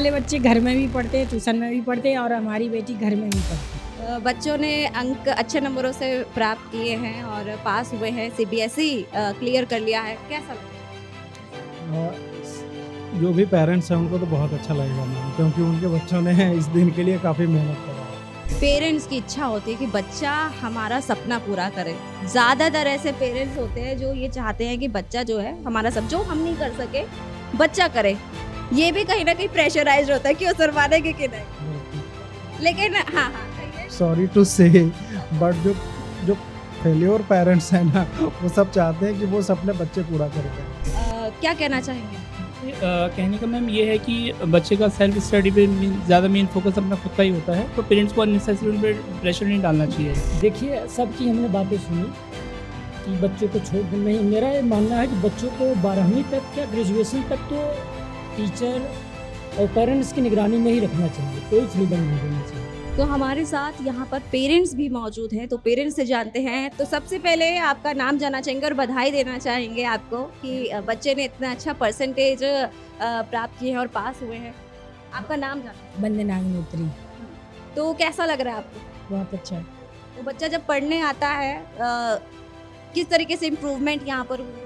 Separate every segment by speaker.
Speaker 1: वाले बच्चे घर में भी पढ़ते हैं, ट्यूशन में भी पढ़ते हैं और हमारी बेटी घर में भी पढ़ती है।
Speaker 2: बच्चों ने अंक अच्छे नंबरों से प्राप्त किए हैं और पास हुए हैं, सीबीएसई क्लियर कर लिया है, कैसा लगता है?
Speaker 3: जो भी पेरेंट्स हैं उनको तो बहुत अच्छा लगेगा मैम, क्योंकि उनके बच्चों ने इस दिन के लिए काफ़ी मेहनत करा है।
Speaker 2: पेरेंट्स की इच्छा होती है कि बच्चा हमारा सपना पूरा करे। ज़्यादातर ऐसे पेरेंट्स होते हैं जो ये चाहते हैं कि बच्चा जो है हमारा सब जो हम नहीं कर सके बच्चा करे। ये भी कहीं ना कहीं प्रेशराइज होता है कि उस माने कि नहीं, लेकिन हाँ कहिए।
Speaker 3: सॉरी टू से बट जो जो फेल्योर पेरेंट्स हैं ना, वो सब चाहते हैं कि वो अपने बच्चे पूरा करें।
Speaker 2: क्या कहना चाहेंगे?
Speaker 4: कहने का मैम ये है कि बच्चे का सेल्फ स्टडी पे ज़्यादा मेन फोकस अपना खुद का ही होता है, तो पेरेंट्स को अननेसेसरी उन पर प्रेशर नहीं डालना चाहिए।
Speaker 5: देखिए, सबकी हमने बातें सुनी कि बच्चों को छोड़ दें। नहीं, मेरा ये मानना है कि बच्चों को 12वीं तक या ग्रेजुएशन तक तो टीचर और पेरेंट्स की निगरानी में ही रखना चाहिए, कोई फ्रीडम नहीं देना चाहिए।
Speaker 2: तो हमारे साथ यहाँ पर पेरेंट्स भी मौजूद हैं, तो पेरेंट्स से जानते हैं। तो सबसे पहले आपका नाम जानना चाहेंगे और बधाई देना चाहेंगे आपको कि बच्चे ने इतना अच्छा परसेंटेज प्राप्त किए हैं और पास हुए हैं। आपका नाम जानना,
Speaker 1: वंदना अग्निहोत्री।
Speaker 2: तो कैसा लग रहा है आपको?
Speaker 1: बहुत अच्छा।
Speaker 2: तो बच्चा जब पढ़ने आता है किस तरीके से इम्प्रूवमेंट यहाँ पर हुई है?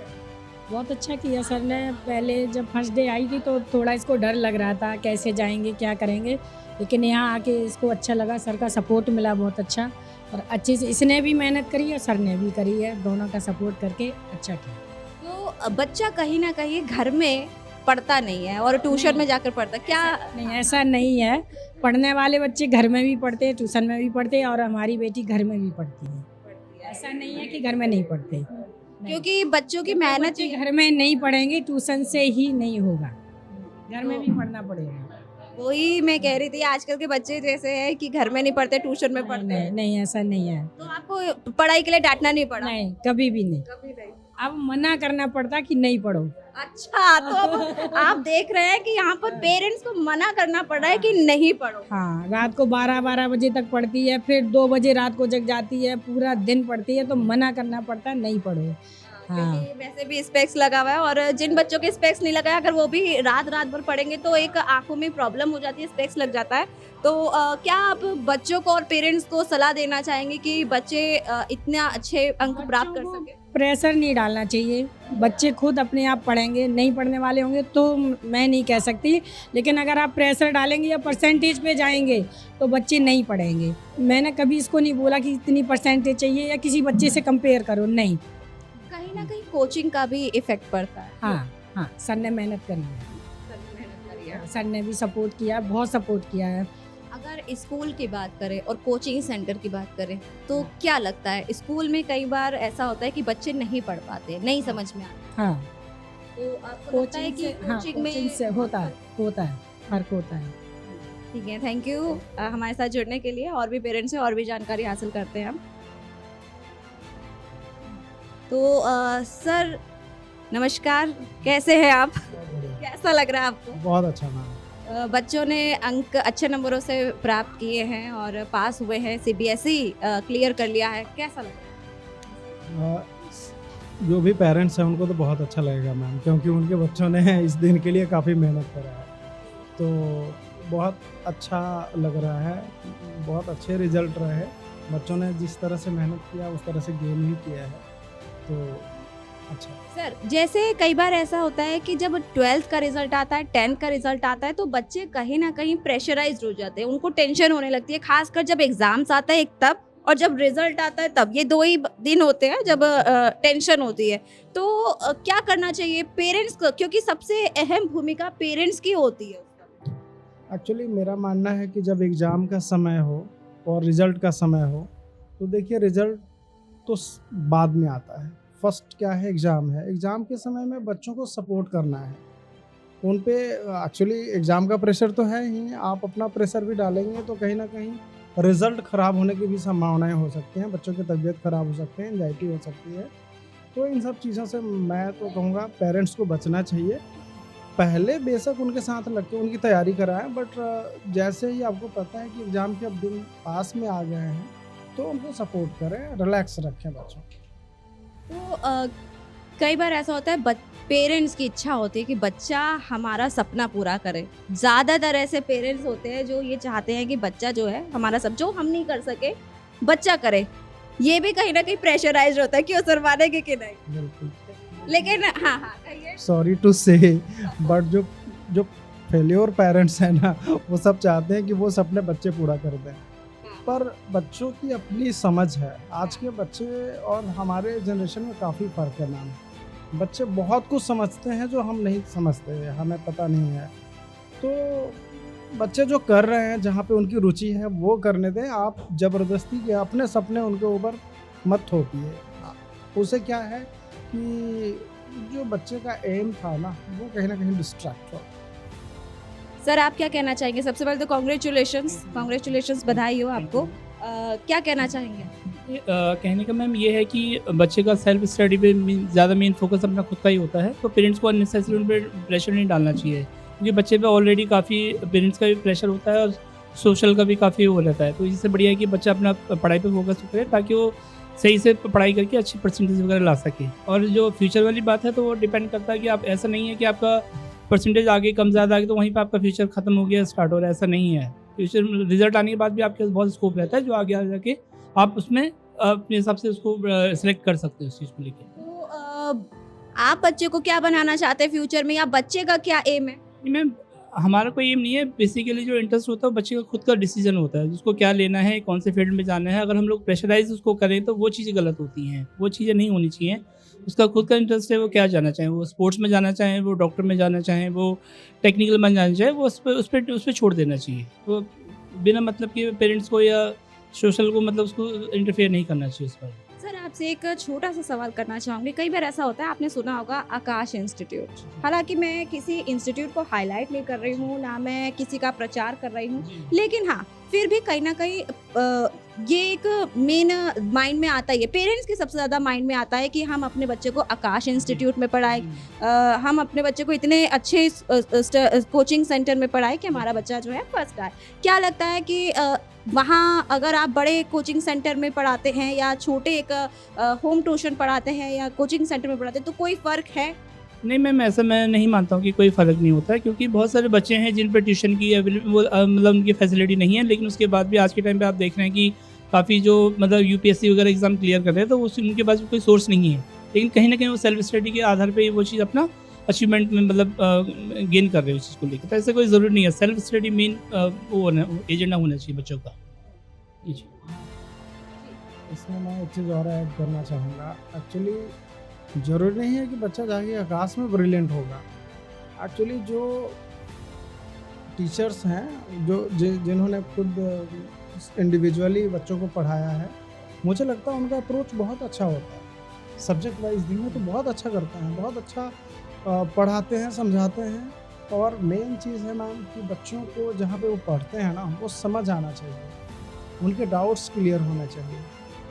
Speaker 1: बहुत अच्छा किया सर ने। पहले जब फर्स्ट डे आई थी तो थोड़ा इसको डर लग रहा था, कैसे जाएंगे क्या करेंगे, लेकिन यहाँ आके इसको अच्छा लगा, सर का सपोर्ट मिला बहुत अच्छा। और अच्छे से इसने भी मेहनत करी और सर ने भी करी है, दोनों का सपोर्ट करके अच्छा किया।
Speaker 2: तो बच्चा कहीं ना कहीं घर में पढ़ता नहीं है और ट्यूशन में जाकर पढ़ता, क्या
Speaker 1: नहीं, ऐसा नहीं है। पढ़ने वाले बच्चे घर में भी पढ़ते हैं, ट्यूशन में भी पढ़ते हैं और हमारी बेटी घर में भी पढ़ती है। ऐसा नहीं है कि घर में नहीं पढ़ते,
Speaker 2: क्योंकि बच्चों की मेहनत
Speaker 1: बच्चे घर में नहीं पढ़ेंगे, ट्यूशन से ही नहीं होगा, घर में भी पढ़ना पड़ेगा।
Speaker 2: वही मैं कह रही थी, आजकल के बच्चे जैसे हैं कि घर में नहीं पढ़ते, ट्यूशन में पढ़ते हैं।
Speaker 1: नहीं, ऐसा नहीं है।
Speaker 2: तो आपको पढ़ाई के लिए डांटना नहीं पड़ा?
Speaker 1: नहीं, कभी भी नहीं।
Speaker 2: कभी नहीं।
Speaker 1: अब मना करना पड़ता कि नहीं पढ़ो।
Speaker 2: अच्छा, तो अब आप देख रहे हैं कि यहाँ पर पेरेंट्स को मना करना पड़ रहा है कि नहीं पढ़ो।
Speaker 1: हाँ, रात को 12 बजे तक पढ़ती है, फिर 2 बजे रात को जग जाती है, पूरा दिन पढ़ती है, तो मना करना पड़ता है नहीं पढ़ो। हाँ।
Speaker 2: क्योंकि वैसे भी स्पेक्स लगा हुआ है और जिन बच्चों के स्पेक्स नहीं लगा है, अगर वो भी रात भर पढ़ेंगे तो एक आंखों में प्रॉब्लम हो जाती है, स्पेक्स लग जाता है। तो क्या आप बच्चों को और पेरेंट्स को सलाह देना चाहेंगे कि बच्चे इतने अच्छे अंक प्राप्त कर सके?
Speaker 1: प्रेशर नहीं डालना चाहिए, बच्चे खुद अपने आप पढ़ेंगे। नहीं पढ़ने वाले होंगे तो मैं नहीं कह सकती, लेकिन अगर आप प्रेशर डालेंगे या परसेंटेज पे जाएंगे तो बच्चे नहीं पढ़ेंगे। मैंने कभी इसको नहीं बोला कि इतनी परसेंटेज चाहिए या किसी बच्चे से कंपेयर करो, नहीं।
Speaker 2: कहीं ना कहीं कोचिंग का भी इफेक्ट पड़ता है।
Speaker 1: हाँ, सर ने मेहनत करी है, सर ने भी सपोर्ट किया, बहुत सपोर्ट किया है।
Speaker 2: अगर स्कूल की बात करें और कोचिंग सेंटर की बात करें तो क्या लगता है, स्कूल में कई बार ऐसा होता है कि बच्चे नहीं पढ़ पाते, नहीं समझ में आता,
Speaker 1: हाँ,
Speaker 2: तो आपको लगता है कि कोचिंग में
Speaker 1: से होता है फर्क होता है।
Speaker 2: ठीक है, थैंक यू हमारे साथ जुड़ने के लिए। और भी पेरेंट्स हैं और भी जानकारी हासिल करते हैं हम। तो सर नमस्कार, कैसे हैं आप? कैसा लग रहा है आपको?
Speaker 3: बहुत अच्छा मैम।
Speaker 2: बच्चों ने अंक अच्छे नंबरों से प्राप्त किए हैं और पास हुए हैं, सीबीएसई क्लियर कर लिया है, कैसा लगा?
Speaker 3: जो भी पेरेंट्स हैं उनको तो बहुत अच्छा लगेगा मैम, क्योंकि उनके बच्चों ने इस दिन के लिए काफ़ी मेहनत करा है, तो बहुत अच्छा लग रहा है। बहुत अच्छे रिजल्ट रहे हैं, बच्चों ने जिस तरह से मेहनत किया उस तरह से गेम ही किया है, तो अच्छा।
Speaker 2: सर, जैसे कई बार ऐसा होता है कि जब 12th का रिजल्ट आता है, 10th का रिजल्ट आता है, तो बच्चे कहीं ना कहीं प्रेशराइज्ड हो जाते हैं, उनको टेंशन होने लगती है, खासकर जब एग्जाम्स आता है एक तब, और जब रिजल्ट आता है तब। ये 2 ही दिन होते हैं जब टेंशन होती है। तो क्या करना चाहिए पेरेंट्स को, क्योंकि सबसे अहम भूमिका पेरेंट्स की होती है।
Speaker 3: एक्चुअली मेरा मानना है कि जब एग्ज़ाम का समय हो और रिज़ल्ट का समय हो, तो देखिए रिज़ल्ट तो बाद में आता है। फर्स्ट क्या है, एग्ज़ाम है। एग्ज़ाम के समय में बच्चों को सपोर्ट करना है। उन पे एक्चुअली एग्ज़ाम का प्रेशर तो है ही, आप अपना प्रेशर भी डालेंगे तो कहीं ना कहीं रिज़ल्ट ख़राब होने की भी संभावनाएं हो सकती हैं, बच्चों की तबीयत ख़राब हो सकती है, एंजाइटी हो सकती है। तो इन सब चीज़ों से मैं तो कहूँगा पेरेंट्स को बचना चाहिए। पहले बेशक उनके साथ लग के उनकी तैयारी कराएं, बट जैसे ही आपको पता है कि एग्ज़ाम के अब दिन पास में आ गए हैं तो उनको सपोर्ट करें, रिलैक्स रखें बच्चों को।
Speaker 2: तो कई बार ऐसा होता है पेरेंट्स की इच्छा होती है कि बच्चा हमारा सपना पूरा करे। ज़्यादातर ऐसे पेरेंट्स होते हैं जो ये चाहते हैं कि बच्चा जो है हमारा सब जो हम नहीं कर सके बच्चा करे। ये भी कहीं ना कहीं प्रेशराइज होता है कि उस मानेंगे कि नहीं।
Speaker 3: बिल्कुल।
Speaker 2: लेकिन हाँ हाँ कहिए।
Speaker 3: सॉरी टू से बट जो जो फेल्योर पेरेंट्स हैं ना, वो सब चाहते हैं कि वो अपने बच्चे पूरा कर दें, पर बच्चों की अपनी समझ है। आज के बच्चे और हमारे जनरेशन में काफ़ी फ़र्क है मैम। बच्चे बहुत कुछ समझते हैं जो हम नहीं समझते, हमें पता नहीं है। तो बच्चे जो कर रहे हैं, जहाँ पे उनकी रुचि है वो करने दें। आप ज़बरदस्ती के अपने सपने उनके ऊपर मत थोपिए। उसे क्या है कि जो बच्चे का एम था ना, वो कहीं ना कहीं डिस्ट्रैक्ट हो।
Speaker 2: सर आप क्या कहना चाहेंगे? सबसे पहले तो कॉन्ग्रेचुलेशंस, बधाई हो आपको। क्या कहना चाहेंगे?
Speaker 4: कहने का मैम ये है कि बच्चे का सेल्फ स्टडी पे ज़्यादा मेन फोकस अपना खुद का ही होता है, तो पेरेंट्स को अननेसेसरी उन पर प्रेशर नहीं डालना चाहिए, क्योंकि बच्चे पे ऑलरेडी काफ़ी पेरेंट्स का भी प्रेशर होता है और सोशल का भी काफ़ी वो रहता है। तो इससे बढ़िया है कि बच्चा अपना पढ़ाई पे फोकस करे, ताकि वो सही से पढ़ाई करके अच्छी परसेंटेज वगैरह ला सके। और जो फ्यूचर वाली बात है, तो वो डिपेंड करता है कि आप, ऐसा नहीं है कि आपका परसेंटेज आगे कम ज़्यादा आगे तो वहीं पे आपका फ्यूचर खत्म हो गया, स्टार्ट हो रहा है, ऐसा नहीं है। फ्यूचर रिजल्ट आने के बाद भी आपके पास बहुत स्कोप रहता है, जो आगे आ जाके आप उसमें अपने हिसाब से उसको सिलेक्ट कर सकते हो उस चीज़ को लेकर।
Speaker 2: तो आप बच्चे को क्या बनाना चाहते हैं फ्यूचर में, या बच्चे का क्या एम है?
Speaker 4: मैम हमारा कोई एम नहीं है, बेसिकली जो इंटरेस्ट होता है बच्चे का खुद का डिसीजन होता है, जिसको क्या लेना है, कौन से फील्ड में जाना है। अगर हम लोग प्रेशराइज उसको करें तो वो चीज़ें गलत होती हैं, वो चीज़ें नहीं होनी चाहिए। उसका खुद का इंटरेस्ट है, वो क्या जाना चाहें, वो स्पोर्ट्स में जाना चाहें, वो डॉक्टर में जाना चाहें, वो टेक्निकल में जाना चाहें, वो उस पर छोड़ देना चाहिए। वो बिना मतलब कि पेरेंट्स को या सोशल को मतलब उसको इंटरफेयर नहीं करना चाहिए उस पर।
Speaker 2: सर आपसे एक छोटा सा सवाल करना चाहूँगी। कई बार ऐसा होता है, आपने सुना होगा आकाश इंस्टीट्यूट। हालांकि मैं किसी इंस्टीट्यूट को हाईलाइट नहीं कर रही हूँ, ना मैं किसी का प्रचार कर रही हूँ, लेकिन हाँ फिर भी कहीं ना कहीं ये एक मेन माइंड में आता ही है, पेरेंट्स के सबसे ज़्यादा माइंड में आता है कि हम अपने बच्चे को आकाश इंस्टीट्यूट में पढ़ाएं, हम अपने बच्चे को इतने अच्छे कोचिंग सेंटर में पढ़ाएं कि हमारा बच्चा जो है फर्स्ट आए। क्या लगता है कि वहाँ अगर आप बड़े कोचिंग सेंटर में पढ़ाते हैं या छोटे एक होम ट्यूशन पढ़ाते हैं या कोचिंग सेंटर में पढ़ाते हैं, तो कोई फ़र्क है?
Speaker 4: नहीं मैम, ऐसा मैं नहीं मानता हूँ कि कोई फ़र्क नहीं होता है, क्योंकि बहुत सारे बच्चे हैं जिन पर ट्यूशन की मतलब उनकी फैसिलिटी नहीं है, लेकिन उसके बाद भी आज के टाइम पे आप देख रहे हैं कि काफ़ी जो मतलब यूपीएससी वगैरह एग्ज़ाम क्लियर कर रहे हैं, तो उनके पास कोई सोर्स नहीं है, लेकिन कहीं ना कहीं वो सेल्फ स्टडी के आधार पर वो चीज़ अपना अचीवमेंट में मतलब गेन कर रहे हैं उस चीज़ को लेकर। तो ऐसा कोई ज़रूरी नहीं है, सेल्फ स्टडी मेन वो एजेंडा होना चाहिए बच्चों का। जी
Speaker 3: इसमें मैं एक चीज़ और ऐड करना चाहूँगा। एक्चुअली ज़रूरी नहीं है कि बच्चा जाके आकाश में ब्रिलियंट होगा। एक्चुअली जो टीचर्स हैं जिन्होंने खुद इंडिविजुअली बच्चों को पढ़ाया है, मुझे लगता है उनका अप्रोच बहुत अच्छा होता है। सब्जेक्ट वाइज दिन में तो बहुत अच्छा करते हैं, बहुत अच्छा पढ़ाते हैं, समझाते हैं। और मेन चीज़ है मैम कि बच्चों को जहाँ पे वो पढ़ते हैं ना, वो समझ आना चाहिए, उनके डाउट्स क्लियर होने चाहिए।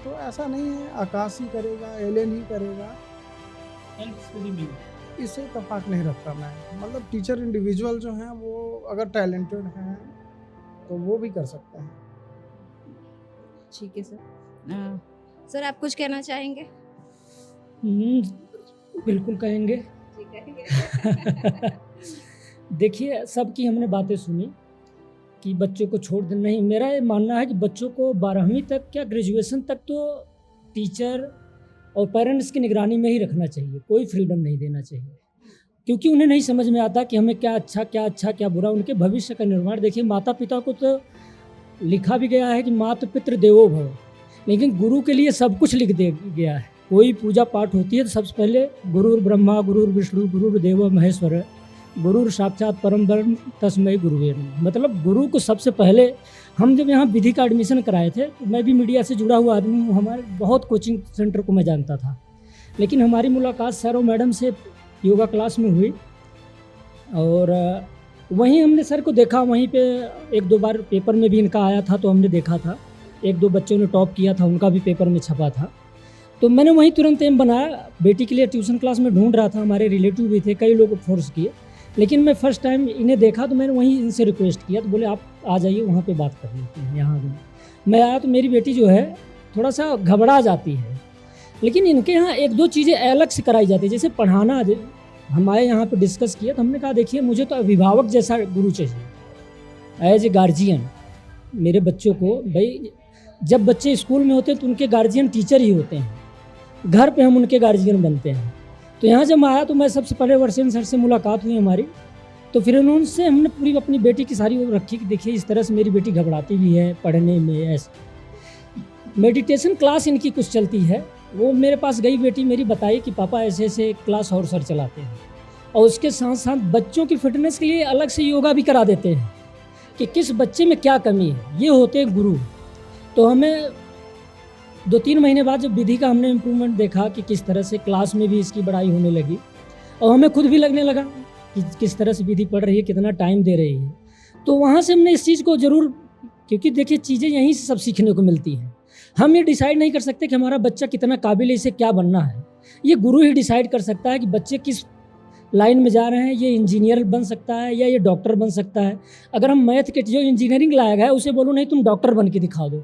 Speaker 3: तो ऐसा नहीं है आकाश ही करेगा, एलेन ही करेगा, इससे इत्तेफाक नहीं रखता मैं। मतलब टीचर इंडिविजुअल जो हैं वो अगर टैलेंटेड हैं तो वो भी कर सकते हैं।
Speaker 2: ठीक है सर। सर आप कुछ कहना चाहेंगे?
Speaker 5: बिल्कुल कहेंगे। देखिए, सबकी हमने बातें सुनी कि बच्चों को छोड़ देना नहीं। मेरा ये मानना है कि बच्चों को 12वीं तक क्या ग्रेजुएशन तक तो टीचर और पेरेंट्स की निगरानी में ही रखना चाहिए, कोई फ्रीडम नहीं देना चाहिए, क्योंकि उन्हें नहीं समझ में आता कि हमें क्या अच्छा क्या बुरा। उनके भविष्य का निर्माण देखिए, माता पिता को तो लिखा भी गया है कि माता पितृ देवो भव, लेकिन गुरु के लिए सब कुछ लिख दिया गया है। कोई पूजा पाठ होती है तो सबसे पहले गुरुर् ब्रह्मा गुरुर् विष्णु गुरुर्देव महेश्वर गुरुर साक्षात परम ब्रह्म तस्मै गुरुवे नमः। मतलब गुरु को सबसे पहले, हम जब यहाँ विधि का एडमिशन कराए थे, तो मैं भी मीडिया से जुड़ा हुआ आदमी हूँ, हमारे बहुत कोचिंग सेंटर को मैं जानता था, लेकिन हमारी मुलाकात सर और मैडम से योगा क्लास में हुई और वहीं हमने सर को देखा। वहीं पे एक दो बार पेपर में भी इनका आया था तो हमने देखा था, एक दो बच्चों ने टॉप किया था, उनका भी पेपर में छपा था। तो मैंने वहीं तुरंत एम बनाया, बेटी के लिए ट्यूशन क्लास में ढूंढ रहा था, हमारे रिलेटिव भी थे, कई लोग फोर्स किए, लेकिन मैं फर्स्ट टाइम इन्हें देखा तो मैंने वहीं इनसे रिक्वेस्ट किया, तो बोले आप आ जाइए वहाँ पे बात कर लेते हैं। यहाँ मैं आया तो मेरी बेटी जो है थोड़ा सा घबरा जाती है, लेकिन इनके यहाँ एक दो चीज़ें अलग से कराई जाती है, जैसे पढ़ाना। हमारे यहाँ पे डिस्कस किया तो हमने कहा देखिए मुझे तो अभिभावक जैसा गुरु चाहिए, एज ए गार्जियन मेरे बच्चों को। भाई जब बच्चे स्कूल में होते हैं तो उनके गार्जियन टीचर ही होते हैं, घर पे हम उनके गार्जियन बनते हैं। तो यहाँ जब मैं आया तो मैं सबसे पहले वर्षेन सर से मुलाकात हुई हमारी, तो फिर उनसे हमने पूरी अपनी बेटी की सारी वो रखी कि देखिए इस तरह से मेरी बेटी घबराती भी है पढ़ने में। ऐसे मेडिटेशन क्लास इनकी कुछ चलती है, वो मेरे पास गई बेटी मेरी, बताई कि पापा ऐसे ऐसे क्लास और सर चलाते हैं। और उसके साथ साथ बच्चों की फिटनेस के लिए अलग से योगा भी करा देते हैं कि किस बच्चे में क्या कमी है। ये होते हैं गुरु। तो हमें 2-3 महीने बाद जब विधि का हमने इम्प्रूवमेंट देखा कि किस तरह से क्लास में भी इसकी बढ़ाई होने लगी, और हमें खुद भी लगने लगा कि किस तरह से विधि पढ़ रही है, कितना टाइम दे रही है। तो वहाँ से हमने इस चीज़ को ज़रूर, क्योंकि देखिए चीज़ें यहीं से सब सीखने को मिलती हैं। हम ये डिसाइड नहीं कर सकते कि हमारा बच्चा कितना काबिल है, इसे क्या बनना है। ये गुरु ही डिसाइड कर सकता है कि बच्चे किस लाइन में जा रहे हैं। ये इंजीनियर बन सकता है या ये डॉक्टर बन सकता है। अगर हम मैथ के जो इंजीनियरिंग लाया गया है उसे बोलो नहीं तुम डॉक्टर बन के दिखा दो,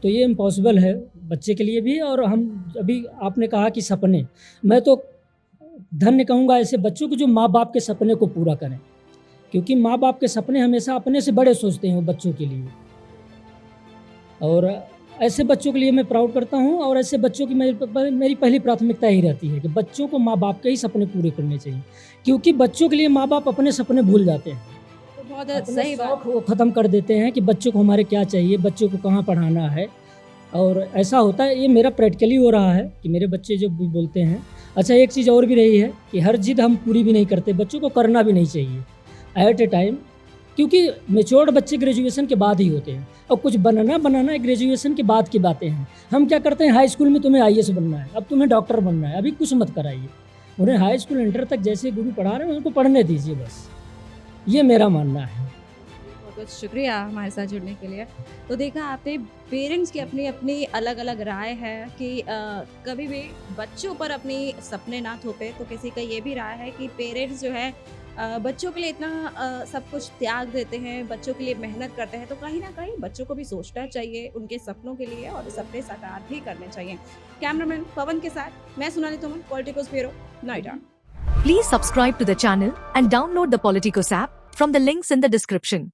Speaker 5: तो ये इम्पॉसिबल है बच्चे के लिए भी। और हम अभी आपने कहा कि सपने, मैं तो धन्य कहूँगा ऐसे बच्चों को जो माँ बाप के सपने को पूरा करें, क्योंकि माँ बाप के सपने हमेशा अपने से बड़े सोचते हैं वो बच्चों के लिए। और ऐसे बच्चों के लिए मैं प्राउड करता हूँ, और ऐसे बच्चों की मेरी पहली प्राथमिकता ही रहती है कि बच्चों को माँ बाप के ही सपने पूरे करने चाहिए, क्योंकि बच्चों के लिए माँ बाप अपने सपने भूल जाते हैं।
Speaker 2: तो बहुत
Speaker 5: अपने
Speaker 2: सही बात।
Speaker 5: शौक वो ख़त्म कर देते हैं कि बच्चों को हमारे क्या चाहिए, बच्चों को कहाँ पढ़ाना है। और ऐसा होता है, ये मेरा प्रैक्टिकली हो रहा है कि मेरे बच्चे जो भी बोलते हैं। अच्छा एक चीज़ और भी रही है कि हर जिद हम पूरी भी नहीं करते, बच्चों को करना भी नहीं चाहिए एट ए टाइम, क्योंकि मेच्योर्ड बच्चे ग्रेजुएशन के बाद ही होते हैं, और कुछ बनाना ग्रेजुएशन के बाद की बातें हैं। हम क्या करते हैं, हाई स्कूल में तुम्हें IAS बनना है, अब तुम्हें डॉक्टर बनना है, अभी कुछ मत कराइए। उन्हें हाई स्कूल इंटर तक जैसे गुरु पढ़ा रहे हैं उनको पढ़ने दीजिए, बस ये मेरा मानना है।
Speaker 2: बहुत बहुत शुक्रिया हमारे साथ जुड़ने के लिए। तो देखा आपने, पेरेंट्स की अपनी अपनी अलग अलग राय है कि कभी भी बच्चों पर अपनी सपने ना थोपे। तो किसी का ये भी राय है कि पेरेंट्स जो है बच्चों के लिए इतना सब कुछ त्याग देते हैं, बच्चों के लिए मेहनत करते हैं, तो कहीं ना कहीं बच्चों को भी सोचना चाहिए उनके सपनों के लिए, और सपने साकार भी करने चाहिए। कैमरामैन पवन के साथ मैं Sonali Tomar, Politicos bureau, Noida.
Speaker 6: Please subscribe to the channel and download the Politicos app from the links in the description.